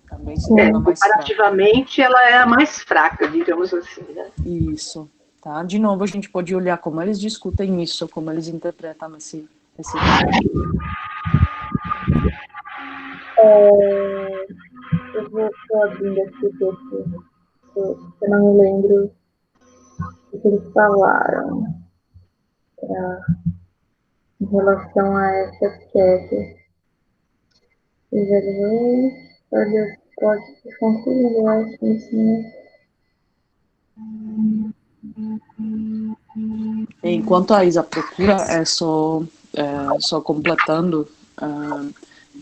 também se torna mais fraca. Comparativamente, ela é a mais fraca, digamos assim, né? Isso, tá? De novo, a gente pode olhar como eles discutem isso, como eles interpretam esse texto. Eu vou abrindo aqui o texto, eu não me lembro o que eles falaram em relação a essa queda. Olha, pode concluir, eu acho isso, né? Enquanto a Isa procura, só completando,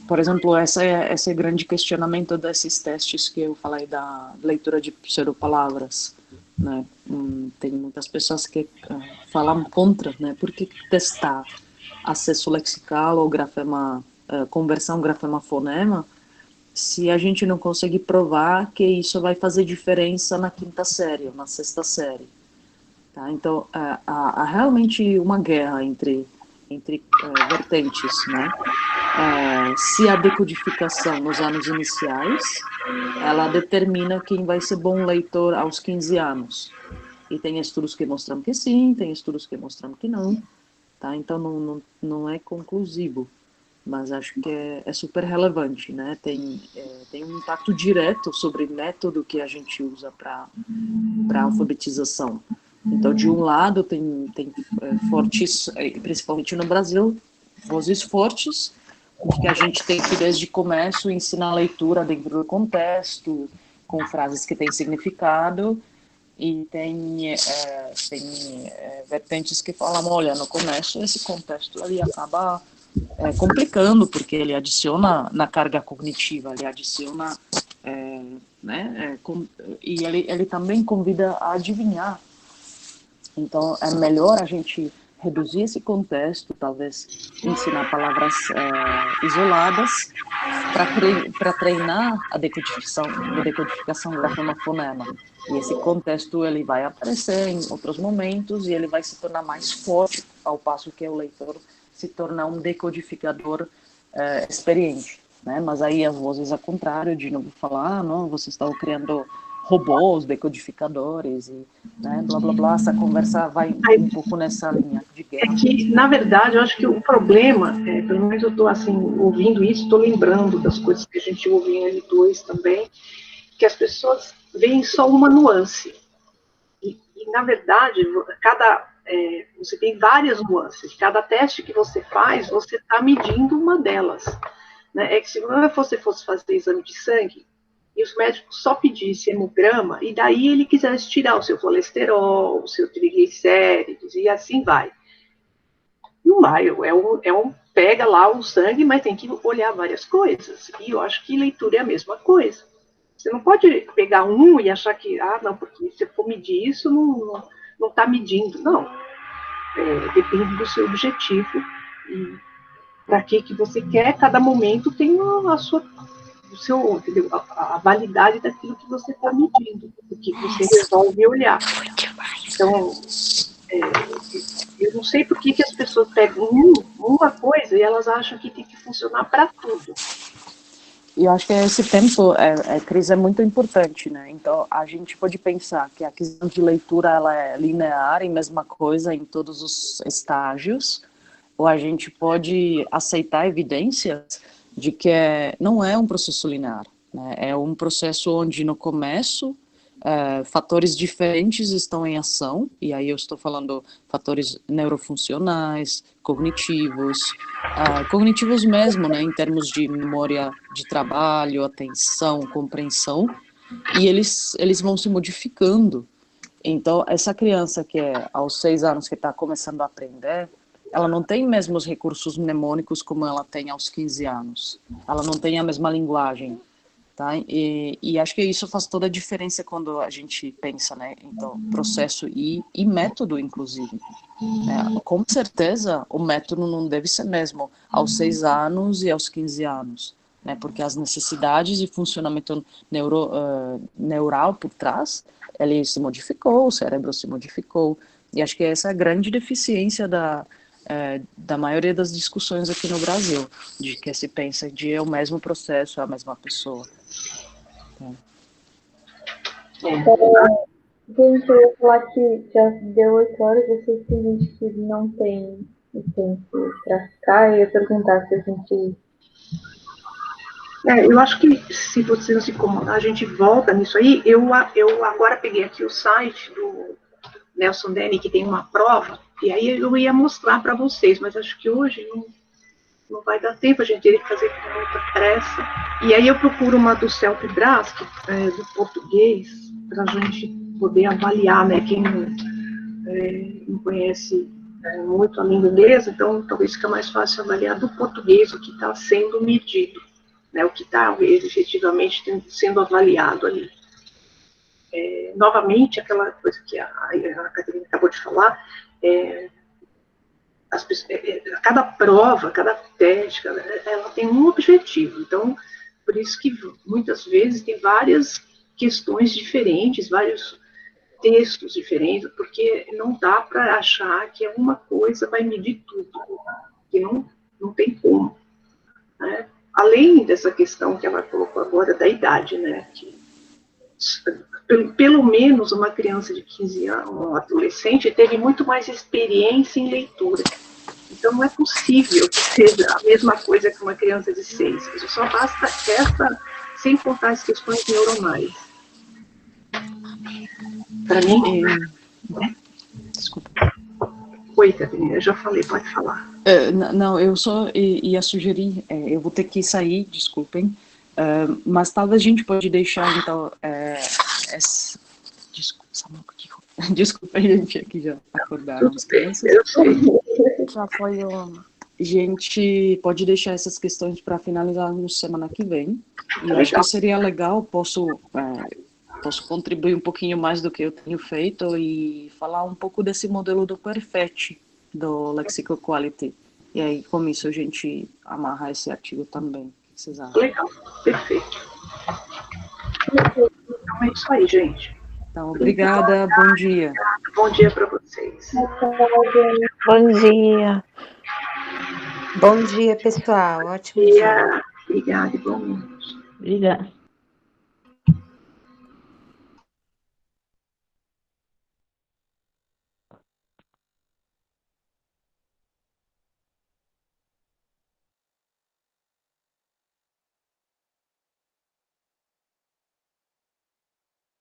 por exemplo, esse grande questionamento desses testes que eu falei da leitura de pseudopalavras, né? Tem muitas pessoas que falam contra, né? Por que testar acesso lexical ou grafema, conversão grafema-fonema, se a gente não consegue provar que isso vai fazer diferença na quinta série ou na sexta série? Tá? Então, há realmente uma guerra entre vertentes, né? Se a decodificação nos anos iniciais, ela determina quem vai ser bom leitor aos 15 anos. E tem estudos que mostram que sim, tem estudos que mostram que não. Tá? Então, não é conclusivo, mas acho que é super relevante, né? Tem um impacto direto sobre o método que a gente usa para alfabetização. Então, de um lado, tem fortes, principalmente no Brasil, vozes fortes, de que a gente tem que, desde o começo, ensinar a leitura dentro do contexto, com frases que têm significado, e tem vertentes que falam, olha, no começo, esse contexto ali acaba complicando, porque ele adiciona na carga cognitiva, ele adiciona, né, e ele também convida a adivinhar. Então, é melhor a gente reduzir esse contexto, talvez ensinar palavras isoladas para treinar a decodificação grafema-fonema. E esse contexto ele vai aparecer em outros momentos e ele vai se tornar mais forte, ao passo que o leitor se torna um decodificador experiente. Né? Mas aí, às vezes, ao contrário, de novo falar, não, vocês estão criando robôs, decodificadores, e né, blá, blá, blá. Essa conversa vai um pouco nessa linha de guerra. É que, na verdade, eu acho que o problema, pelo menos eu estou assim, ouvindo isso, estou lembrando das coisas que a gente ouve em L2 também, que as pessoas veem só uma nuance. E na verdade, você tem várias nuances. Cada teste que você faz, você está medindo uma delas. Né? É que se você fosse fazer exame de sangue, e os médicos só pedissem hemograma, e daí ele quisesse tirar o seu colesterol, o seu triglicérides, e assim vai. Não vai, pega lá o sangue, mas tem que olhar várias coisas. E eu acho que leitura é a mesma coisa. Você não pode pegar um e achar que, não, porque se eu for medir isso, não está medindo. Não. Depende do seu objetivo. E para que você quer, cada momento tem a validade daquilo que você está medindo, do que você resolve olhar. Então, eu não sei por que as pessoas pegam uma coisa e elas acham que tem que funcionar para tudo. E eu acho que esse tempo, Cris, é muito importante, né? Então, a gente pode pensar que a aquisição de leitura ela é linear e mesma coisa em todos os estágios, ou a gente pode aceitar evidências de que não é um processo linear, né? É um processo onde, no começo, fatores diferentes estão em ação, e aí eu estou falando fatores neurofuncionais, cognitivos mesmo, né, em termos de memória de trabalho, atenção, compreensão, e eles vão se modificando. Então, essa criança que aos 6 anos que está começando a aprender, ela não tem mesmo os recursos mnemônicos como ela tem aos 15 anos. Ela não tem a mesma linguagem. Tá? E acho que isso faz toda a diferença quando a gente pensa, né? Então, processo e método, inclusive. Né? Com certeza, o método não deve ser mesmo aos 6 anos e aos 15 anos, né? Porque as necessidades e funcionamento neural por trás, ele se modificou, o cérebro se modificou. E acho que essa é a grande deficiência da maioria das discussões aqui no Brasil, de que se pensa de é o mesmo processo, é a mesma pessoa. Gente, eu ia falar que já deu 8 horas, eu sei que tem gente que não tem tempo para ficar, e eu ia perguntar se a gente... Eu acho que, se você não se incomodar, a gente volta nisso aí. Eu agora peguei aqui o site do Nelson Denny, que tem uma prova, e aí eu ia mostrar para vocês, mas acho que hoje não vai dar tempo, a gente teria que fazer com muita pressa. E aí eu procuro uma do Celto Brás, do português, para a gente poder avaliar, né? Quem não conhece muito a língua inglesa, então talvez fica mais fácil avaliar do português o que está sendo medido, né? O que está efetivamente sendo avaliado ali. Novamente, aquela coisa que a Catarina acabou de falar, cada prova, cada teste, ela tem um objetivo. Então, por isso que muitas vezes tem várias questões diferentes, vários textos diferentes, porque não dá para achar que uma coisa vai medir tudo, que não tem como. Né? Além dessa questão que ela colocou agora da idade, né? Que, pelo menos uma criança de 15 anos, um adolescente, teve muito mais experiência em leitura. Então, não é possível que seja a mesma coisa que uma criança de 6. Só basta sem contar as questões neuronais. Para mim... Desculpa. Oi, Catarina, eu já falei, pode falar. Não, eu só ia sugerir, eu vou ter que sair, desculpem, mas talvez a gente pode deixar, então, desculpa, gente, aqui já acordaram as crianças. Eu sei. Já foi a gente pode deixar essas questões para finalizar na semana que vem. E eu acho que seria legal, posso contribuir um pouquinho mais do que eu tenho feito e falar um pouco desse modelo do Perfect, do Lexical Quality. E aí, com isso, a gente amarra esse artigo também. O que vocês acham? Legal, perfeito. Então é isso aí, gente. Então, obrigada, bom dia. Bom dia para vocês. Bom dia. Bom dia, pessoal. Ótimo dia. Obrigada, igualmente. Obrigada.